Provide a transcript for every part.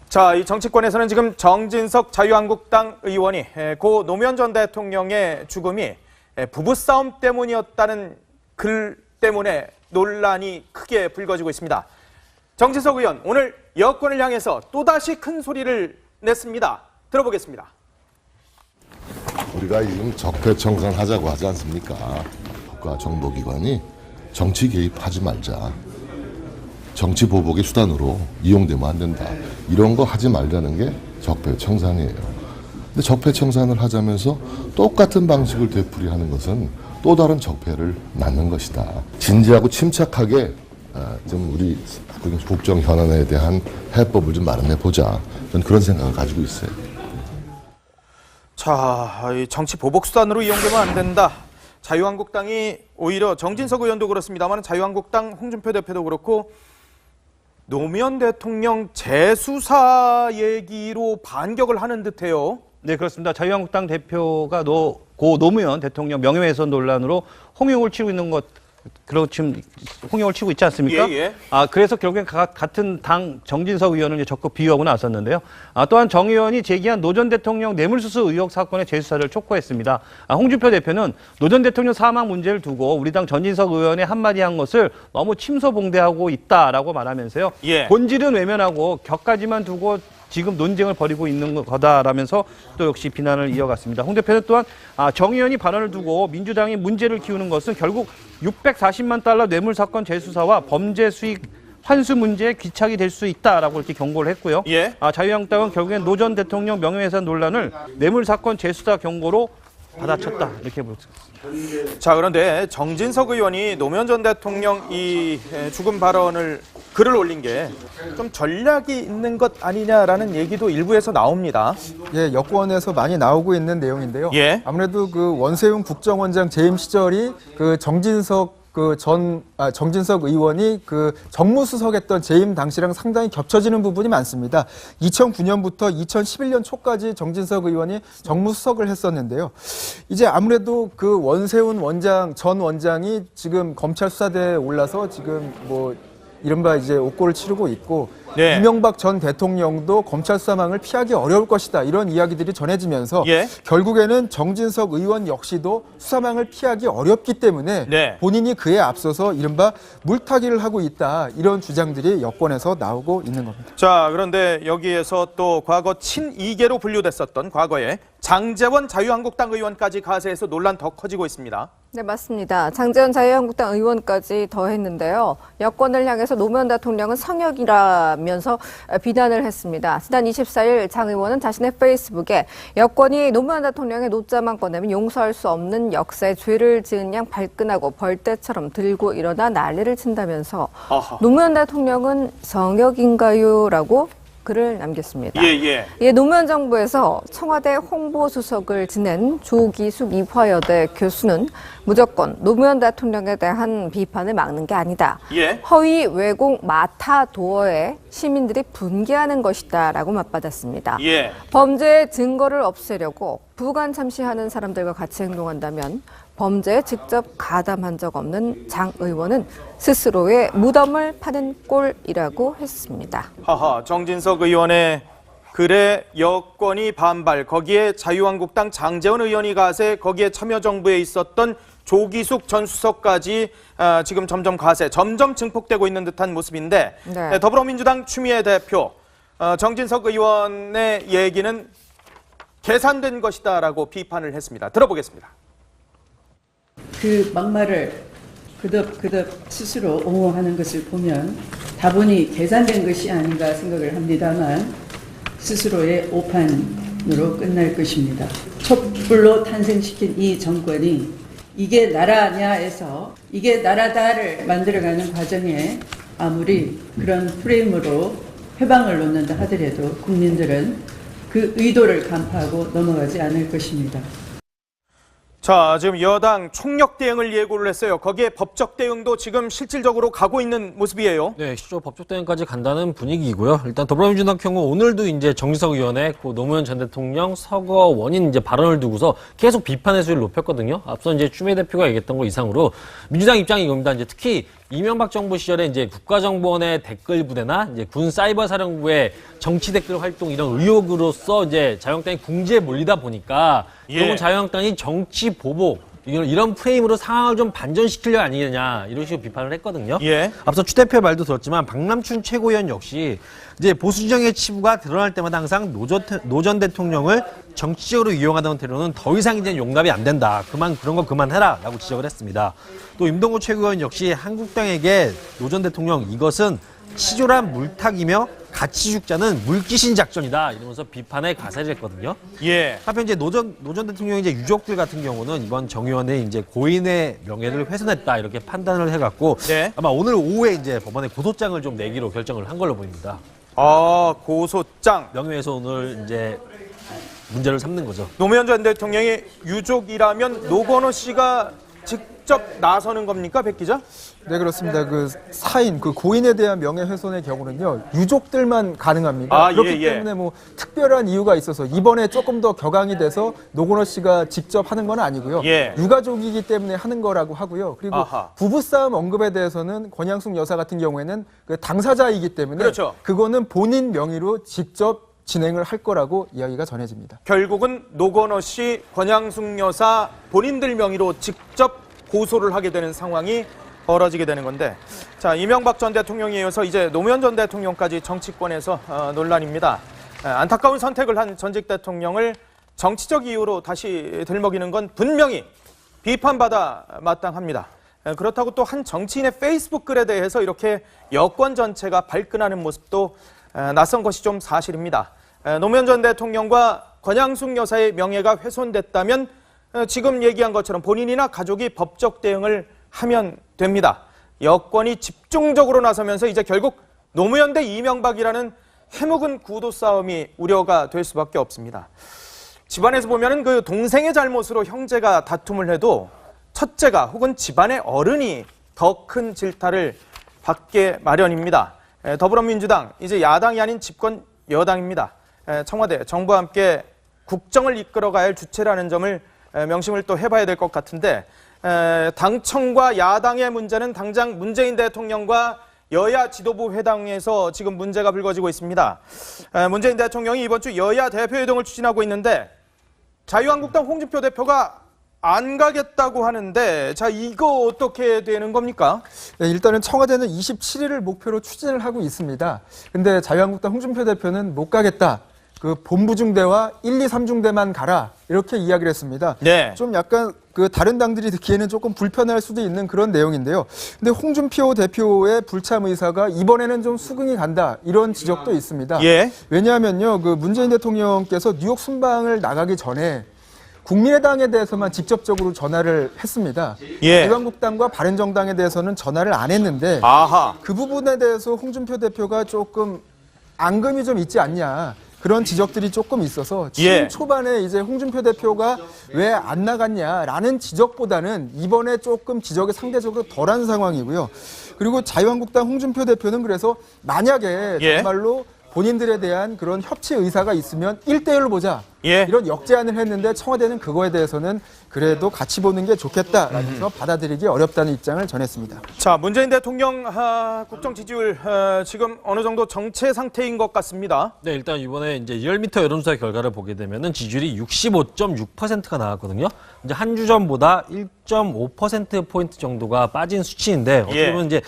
자, 이 정치권에서는 지금 정진석 자유한국당 의원이 고 노무현 전 대통령의 죽음이 부부싸움 때문이었다는 글 때문에 논란이 크게 불거지고 있습니다. 정진석 의원, 오늘 여권을 향해서 또다시 큰 소리를 냈습니다. 들어보겠습니다. 우리가 지금 적폐청산하자고 하지 않습니까? 국가정보기관이 정치 개입하지 말자. 정치 보복의 수단으로 이용되면 안 된다. 이런 거 하지 말자는 게 적폐청산이에요. 근데 적폐청산을 하자면서 똑같은 방식을 되풀이하는 것은 또 다른 적폐를 낳는 것이다. 진지하고 침착하게 좀 우리 국정 현안에 대한 해법을 좀 마련해 보자. 저는 그런 생각을 가지고 있어요. 자, 이 정치 보복 수단으로 이용되면 안 된다. 자유한국당이 오히려 정진석 의원도 그렇습니다만 자유한국당 홍준표 대표도 그렇고 노무현 대통령 재수사 얘기로 반격을 하는 듯해요. 네, 그렇습니다. 자유한국당 대표가 고 노무현 대통령 명예훼손 논란으로 홍역을 치고 있는 것, 지금 홍역을 치고 있지 않습니까? 예. 그래서 결국엔 같은 당 정진석 의원을 적극 비유하고 나섰는데요. 또한 정 의원이 제기한 노 전 대통령 뇌물수수 의혹 사건의 재수사를 촉구했습니다. 홍준표 대표는 노 전 대통령 사망 문제를 두고 우리 당 정진석 의원의 한마디 한 것을 너무 침소봉대하고 있다라고 말하면서요. 예. 본질은 외면하고 격까지만 두고 지금 논쟁을 벌이고 있는 거다라면서 또 역시 비난을 이어갔습니다. 홍 대표는 또한 정 의원이 발언을 두고 민주당이 문제를 키우는 것은 결국 640만 달러 뇌물 사건 재수사와 범죄 수익 환수 문제에 귀착이 될 수 있다라고 이렇게 경고를 했고요. 예. 자유한국당은 결국엔 노 전 대통령 명예훼손 논란을 뇌물 사건 재수사 경고로 받아쳤다 이렇게 보였습니다. 자, 그런데 정진석 의원이 노무현 전 대통령 이 죽음 발언을 글을 올린 게 좀 전략이 있는 것 아니냐라는 얘기도 일부에서 나옵니다. 예, 여권에서 많이 나오고 있는 내용인데요. 예. 아무래도 그 원세훈 국정원장 재임 시절이 그 정진석 의원이 그 정무수석했던 재임 당시랑 상당히 겹쳐지는 부분이 많습니다. 2009년부터 2011년 초까지 정진석 의원이 정무수석을 했었는데요. 이제 아무래도 그 원세훈 전 원장이 지금 검찰 수사대에 올라서 지금 뭐 이른바 이제 옥고를 치르고 있고 네. 이명박 전 대통령도 검찰 수사망을 피하기 어려울 것이다. 이런 이야기들이 전해지면서 예. 결국에는 정진석 의원 역시도 수사망을 피하기 어렵기 때문에 네. 본인이 그에 앞서서 이른바 물타기를 하고 있다. 이런 주장들이 여권에서 나오고 있는 겁니다. 자, 그런데 여기에서 또 과거 친이계로 분류됐었던 과거에 장제원 자유한국당 의원까지 가세해서 논란 더 커지고 있습니다. 네, 맞습니다. 장제원 자유한국당 의원까지 더했는데요. 여권을 향해서 노무현 대통령은 성역이라면서 비난을 했습니다. 지난 24일 장 의원은 자신의 페이스북에 여권이 노무현 대통령의 노자만 꺼내면 용서할 수 없는 역사의 죄를 지은 양 발끈하고 벌떼처럼 들고 일어나 난리를 친다면서 아하. 노무현 대통령은 성역인가요? 라고 글을 남겼습니다. 예. 노무현 정부에서 청와대 홍보수석을 지낸 조기숙 이화여대 교수는 무조건 노무현 대통령에 대한 비판을 막는 게 아니다. 예. 허위 왜곡 마타도어에 시민들이 분개하는 것이다라고 맞받았습니다. 예. 범죄의 증거를 없애려고 부관 참시하는 사람들과 같이 행동한다면 범죄에 직접 가담한 적 없는 장 의원은 스스로의 무덤을 파는 꼴이라고 했습니다. 하하, 정진석 의원의 글에 여권이 반발, 거기에 자유한국당 장제원 의원이 가세, 거기에 참여정부에 있었던 조기숙 전 수석까지 지금 점점 가세, 점점 증폭되고 있는 듯한 모습인데 네. 더불어민주당 추미애 대표, 정진석 의원의 얘기는 계산된 것이다라고 비판을 했습니다. 들어보겠습니다. 그 막말을 그덕그덕 스스로 옹호하는 것을 보면 다분히 계산된 것이 아닌가 생각을 합니다만 스스로의 오판으로 끝날 것입니다. 촛불로 탄생시킨 이 정권이 이게 나라냐에서 이게 나라다를 만들어가는 과정에 아무리 그런 프레임으로 회방을 놓는다 하더라도 국민들은 그 의도를 간파하고 넘어가지 않을 것입니다. 자, 지금 여당 총력 대응을 예고를 했어요. 거기에 법적 대응도 지금 실질적으로 가고 있는 모습이에요. 네, 실제로 법적 대응까지 간다는 분위기고요. 일단 더불어민주당 경우 오늘도 이제 정진석 의원의 노무현 전 대통령 서거 원인 이제 발언을 두고서 계속 비판의 수위를 높였거든요. 앞서 이제 추미애 대표가 얘기했던 거 이상으로 민주당 입장이 이겁니다. 이제 특히 이명박 정부 시절에 이제 국가정보원의 댓글 부대나 이제 군 사이버 사령부의 정치 댓글 활동 이런 의혹으로서 이제 자유한국당이 궁지에 몰리다 보니까 결국은 자유한국당이 정치 보복 이런 프레임으로 상황을 좀 반전시키려 아니냐 이런 식으로 비판을 했거든요. 앞서 추 대표의 말도 들었지만 박남춘 최고위원 역시 이제 보수 진영의 치부가 드러날 때마다 항상 노 전 대통령을 정치적으로 이용하던 태도는 더 이상 이제 용납이 안 된다. 그런 거 그만해라라고 지적을 했습니다. 또 임동구 최고위원 역시 한국당에게 노 전 대통령 이것은 치졸한 물타기며 가치 죽자는 물귀신 작전이다 이러면서 비판에 가세를 했거든요. 한편 이제 노 전 대통령의 이제 유족들 같은 경우는 이번 정의원의 이제 고인의 명예를 훼손했다 이렇게 판단을 해갖고 아마 오늘 오후에 이제 법원에 고소장을 좀 내기로 결정을 한 걸로 보입니다. 고소장. 명예훼손을 이제 문제를 삼는 거죠. 노무현 전 대통령의 유족이라면 노건호 씨가 직접 나서는 겁니까, 백 기자? 네, 그렇습니다. 그 사인, 그 고인에 대한 명예훼손의 경우는요, 유족들만 가능합니다. 그렇기 때문에 뭐 특별한 이유가 있어서 이번에 조금 더 격앙이 돼서 노건호 씨가 직접 하는 건 아니고요. 유가족이기 때문에 하는 거라고 하고요. 그리고 부부싸움 언급에 대해서는 권양숙 여사 같은 경우에는 그 당사자이기 때문에 그거는 본인 명의로 직접 진행을 할 거라고 이야기가 전해집니다. 결국은 노건호 씨, 권양숙 여사 본인들 명의로 직접 고소를 하게 되는 상황이 벌어지게 되는 건데, 자, 이명박 전 대통령에 이어서 이제 노무현 전 대통령까지 정치권에서 논란입니다. 안타까운 선택을 한 전직 대통령을 정치적 이유로 다시 들먹이는 건 분명히 비판받아 마땅합니다. 그렇다고 또 한 정치인의 페이스북 글에 대해서 이렇게 여권 전체가 발끈하는 모습도 낯선 것이 좀 사실입니다. 노무현 전 대통령과 권양숙 여사의 명예가 훼손됐다면 지금 얘기한 것처럼 본인이나 가족이 법적 대응을 하면 됩니다. 여권이 집중적으로 나서면서 이제 결국 노무현 대 이명박이라는 해묵은 구도 싸움이 우려가 될 수밖에 없습니다. 집안에서 보면은 그 동생의 잘못으로 형제가 다툼을 해도 첫째가 혹은 집안의 어른이 더 큰 질타를 받게 마련입니다. 더불어민주당 이제 야당이 아닌 집권 여당입니다. 청와대, 정부와 함께 국정을 이끌어가야 할 주체라는 점을 명심을 또 해봐야 될 것 같은데, 당청과 야당의 문제는 당장 문재인 대통령과 여야 지도부 회담에서 지금 문제가 불거지고 있습니다. 문재인 대통령이 이번 주 여야 대표회동을 추진하고 있는데 자유한국당 홍준표 대표가 안 가겠다고 하는데, 자, 이거 어떻게 되는 겁니까? 네, 일단은 청와대는 27일을 목표로 추진을 하고 있습니다. 근데 자유한국당 홍준표 대표는 못 가겠다. 그 본부중대와 1, 2, 3중대만 가라. 이렇게 이야기를 했습니다. 좀 약간 그 다른 당들이 듣기에는 조금 불편할 수도 있는 그런 내용인데요. 근데 홍준표 대표의 불참 의사가 이번에는 좀 수긍이 간다. 이런 지적도 있습니다. 왜냐하면요, 그 문재인 대통령께서 뉴욕 순방을 나가기 전에 국민의당에 대해서만 직접적으로 전화를 했습니다. 자유한국당과 바른정당에 대해서는 전화를 안 했는데 그 부분에 대해서 홍준표 대표가 조금 앙금이 좀 있지 않냐. 그런 지적들이 조금 있어서 지금 초반에 이제 홍준표 대표가 왜 안 나갔냐라는 지적보다는 이번에 조금 지적이 상대적으로 덜한 상황이고요. 그리고 자유한국당 홍준표 대표는 그래서 만약에 정말로 본인들에 대한 그런 협치 의사가 있으면 1대1로 보자. 이런 역제안을 했는데 청와대는 그거에 대해서는 그래도 같이 보는 게 좋겠다라면서 받아들이기 어렵다는 입장을 전했습니다. 자, 문재인 대통령 국정 지지율 지금 어느 정도 정체 상태인 것 같습니다. 네, 일단 이번에 이제 리얼미터 여론조사 결과를 보게 되면은 지지율이 65.6%가 나왔거든요. 이제 한 주 전보다 1.5% 정도가 빠진 수치인데 어떻게 보면 이제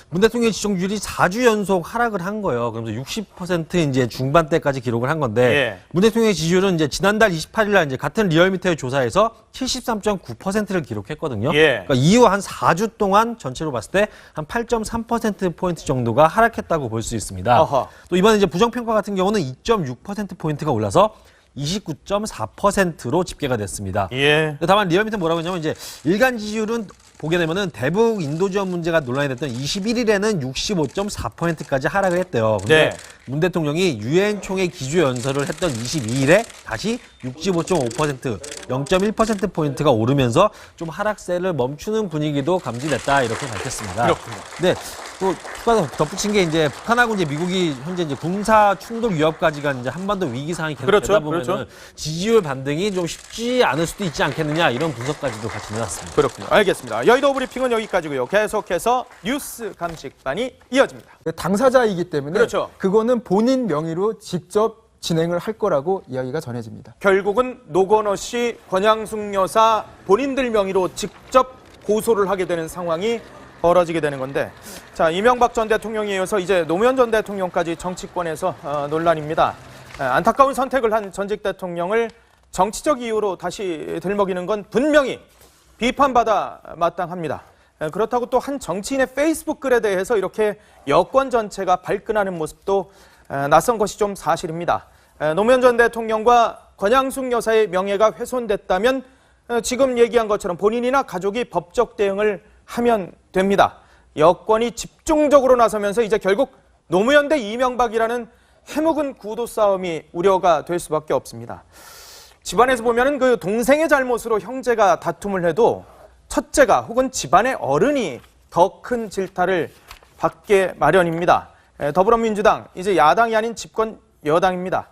문 대통령의 지지율이 4주 연속 하락을 한 거예요. 그러면서 60% 이제 중반대까지 기록을 한 건데 문 대통령의 지지율은 이제 지난달 28일 날 이제 같은 리얼미터의 조사에서 73.9%를 기록했거든요. 그러니까 이후 한 4주 동안 전체로 봤을 때 한 8.3%포인트 정도가 하락했다고 볼 수 있습니다. 또 이번에 이제 부정평가 같은 경우는 2.6%포인트가 올라서 29.4%로 집계가 됐습니다. 다만 리얼미터 뭐라고 했냐면 이제 일간 지지율은 보게 되면은 대북 인도 지원 문제가 논란이 됐던 21일에는 65.4%까지 하락을 했대요. 근데 문 대통령이 유엔 총회 기조 연설을 했던 22일에 다시 65.5%, 0.1%포인트가 오르면서 좀 하락세를 멈추는 분위기도 감지됐다 이렇게 밝혔습니다. 그렇군요. 네. 또 추가 덧붙인 게 이제 북한하고 이제 미국이 현재 이제 군사 충돌 위협까지가 이제 한반도 위기 상황이 계속 그렇죠, 되다 보면은 그렇죠. 지지율 반등이 좀 쉽지 않을 수도 있지 않겠느냐 이런 분석까지도 같이 내놨습니다. 그렇군요. 알겠습니다. 여의도 브리핑은 여기까지고요. 계속해서 뉴스 감식반이 이어집니다. 당사자이기 때문에 그렇죠. 그거는 본인 명의로 직접 진행을 할 거라고 이야기가 전해집니다. 결국은 노건호 씨, 권양숙 여사 본인들 명의로 직접 고소를 하게 되는 상황이 벌어지게 되는 건데, 자, 이명박 전 대통령에 이어서 이제 노무현 전 대통령까지 정치권에서 논란입니다. 안타까운 선택을 한 전직 대통령을 정치적 이유로 다시 들먹이는 건 분명히 비판받아 마땅합니다. 그렇다고 또 한 정치인의 페이스북 글에 대해서 이렇게 여권 전체가 발끈하는 모습도 낯선 것이 좀 사실입니다. 노무현 전 대통령과 권양숙 여사의 명예가 훼손됐다면 지금 얘기한 것처럼 본인이나 가족이 법적 대응을 하면 됩니다. 여권이 집중적으로 나서면서 이제 결국 노무현 대 이명박이라는 해묵은 구도 싸움이 우려가 될 수밖에 없습니다. 집안에서 보면은 그 동생의 잘못으로 형제가 다툼을 해도 첫째가 혹은 집안의 어른이 더 큰 질타를 받게 마련입니다. 더불어민주당 이제 야당이 아닌 집권 여당입니다.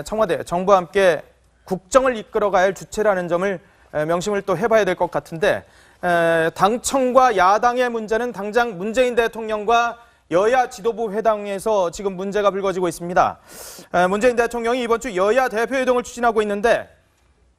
청와대, 정부와 함께 국정을 이끌어가야 할 주체라는 점을 명심을 또 해봐야 될 것 같은데, 당청과 야당의 문제는 당장 문재인 대통령과 여야 지도부 회담에서 지금 문제가 불거지고 있습니다. 문재인 대통령이 이번 주 여야 대표회동을 추진하고 있는데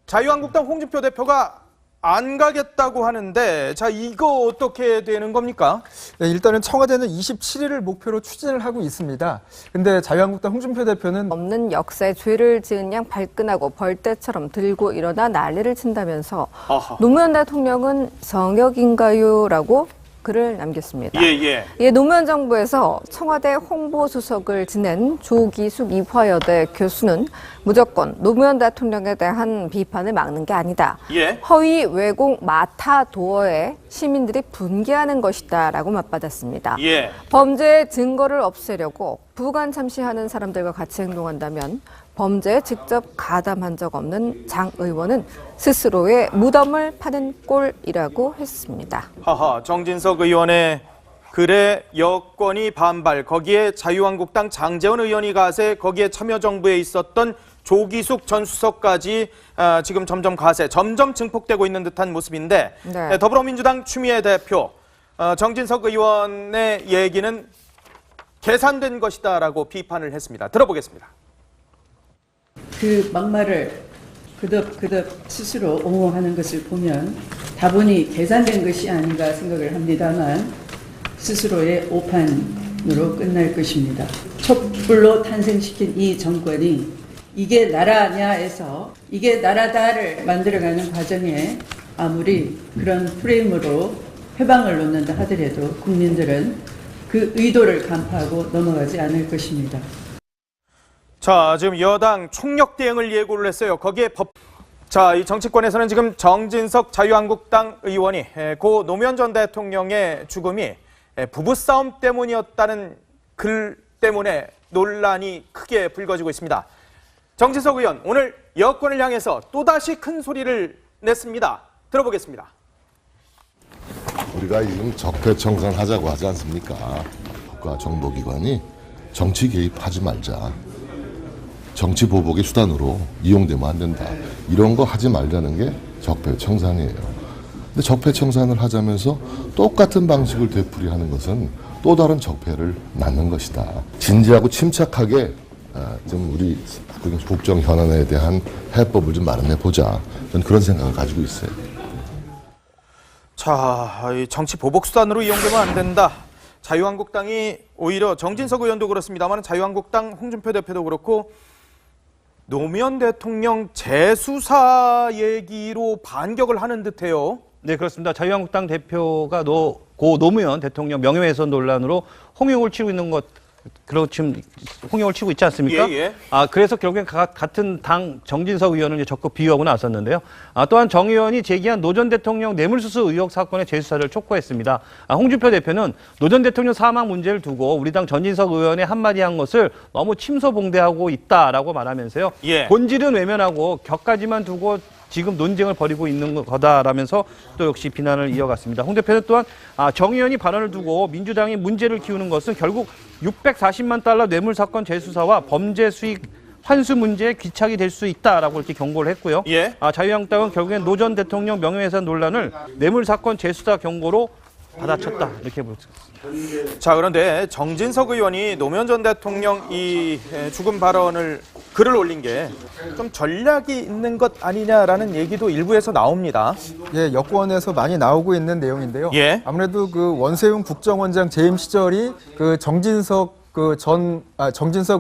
자유한국당 홍준표 대표가 안 가겠다고 하는데, 자, 이거 어떻게 되는 겁니까? 네, 일단은 청와대는 27일을 목표로 추진을 하고 있습니다. 근데 자유한국당 홍준표 대표는 없는 역사에 죄를 지은 양 발끈하고 벌떼처럼 들고 일어나 난리를 친다면서 아하. 노무현 대통령은 성역인가요?라고 글을 남겼습니다. 예. 예, 노무현 정부에서 청와대 홍보수석을 지낸 조기숙 이화여대 교수는 무조건 노무현 대통령에 대한 비판을 막는 게 아니다. 예. 허위 왜곡 마타도어에 시민들이 분개하는 것이다라고 맞받았습니다. 예. 범죄의 증거를 없애려고 부관 참시하는 사람들과 같이 행동한다면 범죄에 직접 가담한 적 없는 장 의원은 스스로의 무덤을 파는 꼴이라고 했습니다. 하하, 정진석 의원의 글에 여권이 반발, 거기에 자유한국당 장제원 의원이 가세, 거기에 참여정부에 있었던 조기숙 전 수석까지 지금 점점 가세, 점점 증폭되고 있는 듯한 모습인데, 네. 더불어민주당 추미애 대표, 정진석 의원의 얘기는 계산된 것이다라고 비판을 했습니다. 들어보겠습니다. 그 막말을 그득 스스로 옹호하는 것을 보면 다분히 계산된 것이 아닌가 생각을 합니다만 스스로의 오판으로 끝날 것입니다. 촛불로 탄생시킨 이 정권이 이게 나라냐에서 이게 나라다를 만들어가는 과정에 아무리 그런 프레임으로 해방을 놓는다 하더라도 국민들은 그 의도를 간파하고 넘어가지 않을 것입니다. 자, 지금 여당 총력 대응을 예고를 했어요. 거기에 자, 이 정치권에서는 지금 정진석 자유한국당 의원이 고 노무현 전 대통령의 죽음이 부부싸움 때문이었다는 글 때문에 논란이 크게 불거지고 있습니다. 정진석 의원, 오늘 여권을 향해서 또다시 큰 소리를 냈습니다. 들어보겠습니다. 우리가 지금 적폐청산하자고 하지 않습니까? 국가 정보기관이 정치 개입하지 말자. 정치 보복의 수단으로 이용되면 안 된다. 이런 거 하지 말자는 게 적폐청산이에요. 근데 적폐청산을 하자면서 똑같은 방식을 되풀이하는 것은 또 다른 적폐를 낳는 것이다. 진지하고 침착하게 좀 우리 국정 현안에 대한 해법을 좀 마련해 보자. 저는 그런 생각을 가지고 있어요. 자, 이 정치 보복 수단으로 이용되면 안 된다. 자유한국당이 오히려 정진석 의원도 그렇습니다만 자유한국당 홍준표 대표도 그렇고 노무현 대통령 재수사 얘기로 반격을 하는 듯해요. 네, 그렇습니다. 자유한국당 대표가 고 노무현 대통령 명예훼손 논란으로 홍역을 치고 있는 것, 지금 홍역을 치고 있지 않습니까? 예. 그래서 결국엔 같은 당 정진석 의원을 이제 적극 비유하고 나섰는데요. 또한 정 의원이 제기한 노 전 대통령 뇌물수수 의혹 사건의 재수사를 촉구했습니다. 홍준표 대표는 노 전 대통령 사망 문제를 두고 우리 당 정진석 의원의 한마디 한 것을 너무 침소봉대하고 있다라고 말하면서요. 예. 본질은 외면하고 격까지만 두고 지금 논쟁을 벌이고 있는 거다라면서 또 역시 비난을 이어갔습니다. 홍 대표는 또한 정 의원이 발언을 두고 민주당이 문제를 키우는 것은 결국 640만 달러 뇌물 사건 재수사와 범죄 수익 환수 문제에 귀착이 될 수 있다라고 이렇게 경고를 했고요. 예. 자유한국당은 결국엔 노 전 대통령 명예훼손 논란을 뇌물 사건 재수사 경고로 받아쳤다 이렇게 보였습니다. 자, 그런데 정진석 의원이 노무현 전 대통령 이 죽음 발언을 글을 올린 게 좀 전략이 있는 것 아니냐라는 얘기도 일부에서 나옵니다. 예, 여권에서 많이 나오고 있는 내용인데요. 예. 아무래도 그 원세훈 국정원장 재임 시절이 그 정진석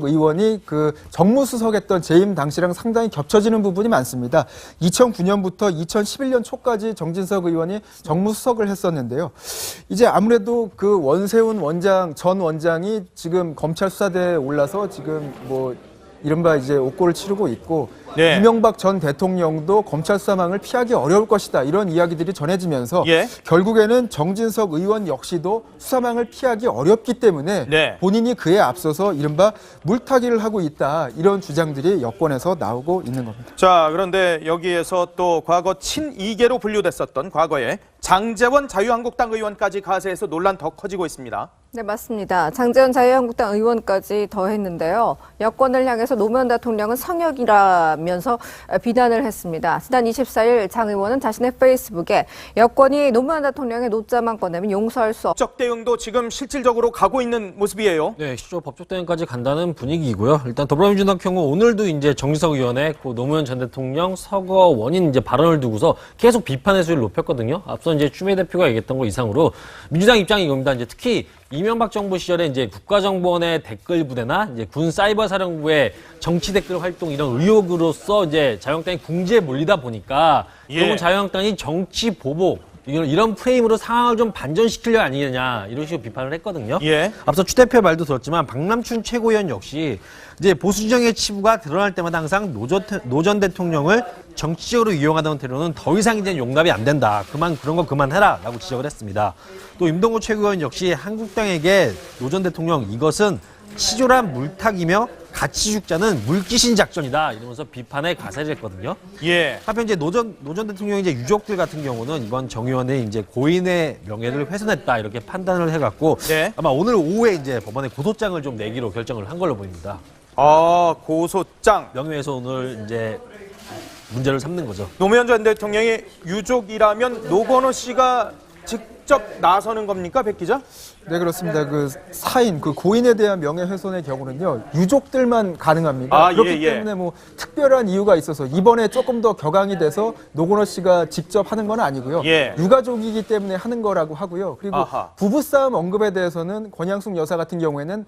의원이 그 정무수석했던 재임 당시랑 상당히 겹쳐지는 부분이 많습니다. 2009년부터 2011년 초까지 정진석 의원이 정무수석을 했었는데요. 이제 아무래도 그 원세훈 전 원장이 지금 검찰 수사대에 올라서 지금 뭐 이른바 이제 옥고를 치르고 있고 네. 이명박 전 대통령도 검찰 수사망을 피하기 어려울 것이다 이런 이야기들이 전해지면서 예. 결국에는 정진석 의원 역시도 수사망을 피하기 어렵기 때문에 네. 본인이 그에 앞서서 이른바 물타기를 하고 있다 이런 주장들이 여권에서 나오고 있는 겁니다. 자, 그런데 여기에서 또 과거 친이계로 분류됐었던 과거에 장제원 자유한국당 의원까지 가세해서 논란 더 커지고 있습니다. 네, 맞습니다. 장제원 자유한국당 의원까지 더했는데요. 여권을 향해서 노무현 대통령은 성역이라면서 비난을 했습니다. 지난 24일 장 의원은 자신의 페이스북에 여권이 노무현 대통령의 노자만 꺼내면 용서할 수 법적 대응도 지금 실질적으로 가고 있는 모습이에요. 네, 실제로 법적 대응까지 간다는 분위기이고요. 일단 더불어민주당 경우 오늘도 이제 정진석 의원의 노무현 전 대통령 서거 원인 이제 발언을 두고서 계속 비판의 수위를 높였거든요. 앞서 이제 추미애 대표가 얘기했던 거 이상으로 민주당 입장이 이겁니다. 이제 특히 이명박 정부 시절에 이제 국가정보원의 댓글 부대나 이제 군 사이버 사령부의 정치 댓글 활동 이런 의혹으로서 이제 자유한국당이 궁지에 몰리다 보니까 결국은 자유한국당이 정치 보복 이런 프레임으로 상황을 좀 반전시키려 아니냐 이런 식으로 비판을 했거든요. 예. 앞서 추 대표의 말도 들었지만 박남춘 최고위원 역시 이제 보수 진영의 치부가 드러날 때마다 항상 노 전 대통령을 정치적으로 이용하던 태도는 더 이상 이제 용납이 안 된다. 그런 거 그만해라라고 지적을 했습니다. 또 임동구 최고위원 역시 한국당에게 노 전 대통령 이것은 치졸한 물타기며 가치 죽자는 물귀신 작전이다 이러면서 비판에 가세를 했거든요. 예. 한편 이제 노 전 대통령 이제 유족들 같은 경우는 이번 정 의원의 이제 고인의 명예를 훼손했다 이렇게 판단을 해갖고 네. 아마 오늘 오후에 이제 법원에 고소장을 좀 내기로 결정을 한 걸로 보입니다. 고소장. 명예훼손을 이제 문제를 삼는 거죠. 노무현 전 대통령의 유족이라면 노건호 씨가 직접 나서는 겁니까, 백 기자? 네, 그렇습니다. 그 사인, 그 고인에 대한 명예훼손의 경우는요, 유족들만 가능합니다. 그렇기 때문에 뭐 특별한 이유가 있어서 이번에 조금 더 격앙이 돼서 노건호 씨가 직접 하는 건 아니고요. 예. 유가족이기 때문에 하는 거라고 하고요. 그리고 아하. 부부싸움 언급에 대해서는 권양숙 여사 같은 경우에는